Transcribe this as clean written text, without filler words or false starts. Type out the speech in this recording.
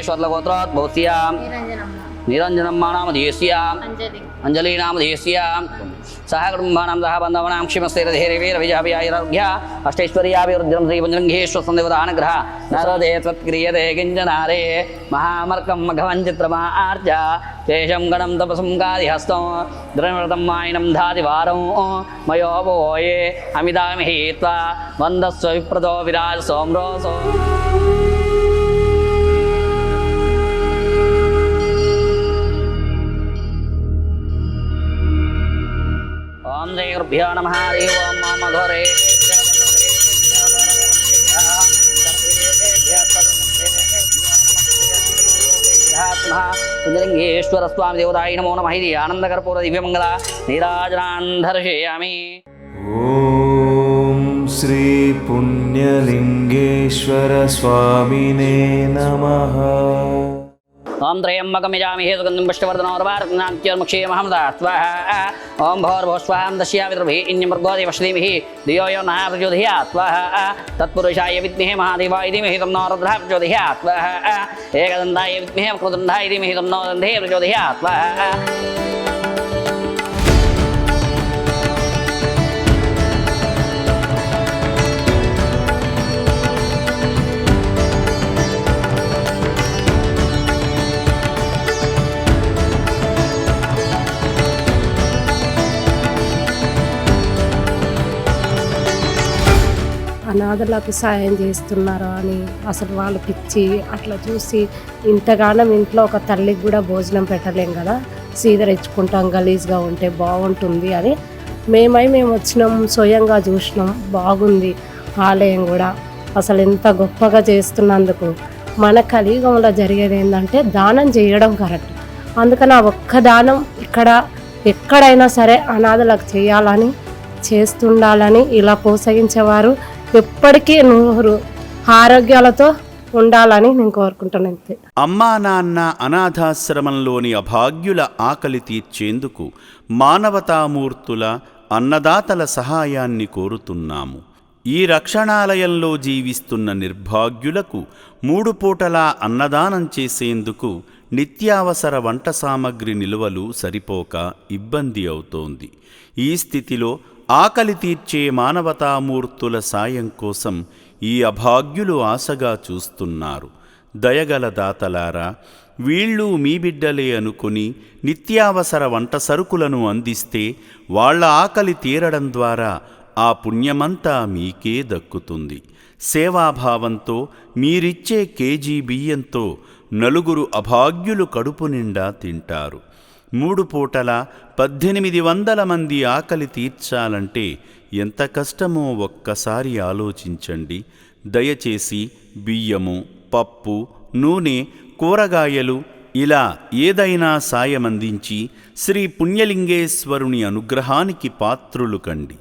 निरञ्जनेश्वरगोत्रोद्भवस्यां निरञ्जनम्मा नामधेयस्याम् अंजलि नामधेयस्यां सह कुटुम्बानां सह बन्धवानां क्षिमस्थिरधीरवीरविजयाभियारोग्य अष्टैश्वर्याभिवृद्धिं श्रीपञ्चलिङ्गेश्वर संदेवतानुग्रह नरदे त्वत्क्रियते किञ्चनारे महामर्कं मघवं चित्रमा आर्च तेषं गणं तपसं गादिहस्तं द्रविणतं मायनं धादिवारं मयोपवोये अमितामहि त्वा वन्दस्व विप्रतो विराज सोम्रोसो ओम जय गुरुभ्यो नमः हरि ओम मम घोरे पुंजलिंगेश्वर स्वामी देवताय नमो नमः इति आनंदकर्पूर दिव्यमंगल नीराजनान् दर्शयामि। ओम श्री पुण्यलिंगेश्वर स्वामिने नमः। ओम त्र्यंबकं यजामहे सुगन्धिं पुष्टिवर्धनं उर्वारुकं स्वाहा ओम भोर्भुवस्वां दस्यावितृभिः देवश्रीमिः धियो यो नः प्रचोदयात् स्वाहा तत्पुरुषाय विद्महे महादेवाय धीमहि तन्नो रुद्रः प्रचोदयात् स्वाहा एकदन्ताय विद्महे वक्रतुण्डाय धीमहि तन्नो दन्तिः प्रचोदयात् स्वाहा। అనాథలకు సాయం చేస్తున్నారు అని అసలు వాళ్ళు పిచ్చి అట్లా చూసి ఇంతగానం ఇంట్లో ఒక తల్లికి కూడా భోజనం పెట్టలేం కదా, సీదరించుకుంటాం గలీజ్గా ఉంటే బాగుంటుంది అని మేము వచ్చినాం, స్వయంగా చూసినాం, బాగుంది ఆలయం కూడా. అసలు ఎంత గొప్పగా చేస్తున్నందుకు మన కలియుగంలో జరిగేది ఏంటంటే దానం చేయడం కరెక్ట్. అందుకని ఆ ఒక్క దానం ఇక్కడ ఎక్కడైనా సరే అనాథలకు చేయాలని చేస్తుండాలని ఇలా ప్రోత్సహించేవారు ఎప్పటికీ నూరు ఆరోగ్యాలతో ఉండాలని నేను కోరుకుంటాను. అమ్మా నాన్న అనాథాశ్రమంలోని అభాగ్యుల ఆకలి తీర్చేందుకు మానవతామూర్తుల అన్నదాతల సహాయాన్ని కోరుతున్నాము. ఈ రక్షణాలయంలో జీవిస్తున్న నిర్భాగ్యులకు 3 పూటలా అన్నదానం చేసేందుకు నిత్యావసర వంట సామగ్రి నిల్వలు సరిపోక ఇబ్బంది అవుతోంది. ఈ స్థితిలో ఆకలి తీర్చే మానవతామూర్తుల సాయం కోసం ఈ అభాగ్యులు ఆశగా చూస్తున్నారు. దయగల దాతలారా, వీళ్ళు మీ బిడ్డలే అనుకుని నిత్యావసర వంట సరుకులను అందిస్తే వాళ్ల ఆకలి తీరడం ద్వారా ఆ పుణ్యమంతా మీకే దక్కుతుంది. సేవాభావంతో మీరిచ్చే కేజీ బియ్యంతో 4 అభాగ్యులు కడుపు నిండా తింటారు. 3 పూటల 1800 మంది ఆకలి తీర్చాలంటే ఎంత కష్టమో ఒక్కసారి ఆలోచించండి. దయచేసి బియ్యము, పప్పు, నూనె, కూరగాయలు ఇలా ఏదైనా సాయమందించి శ్రీ పుణ్యలింగేశ్వరుని అనుగ్రహానికి పాత్రులు కండి.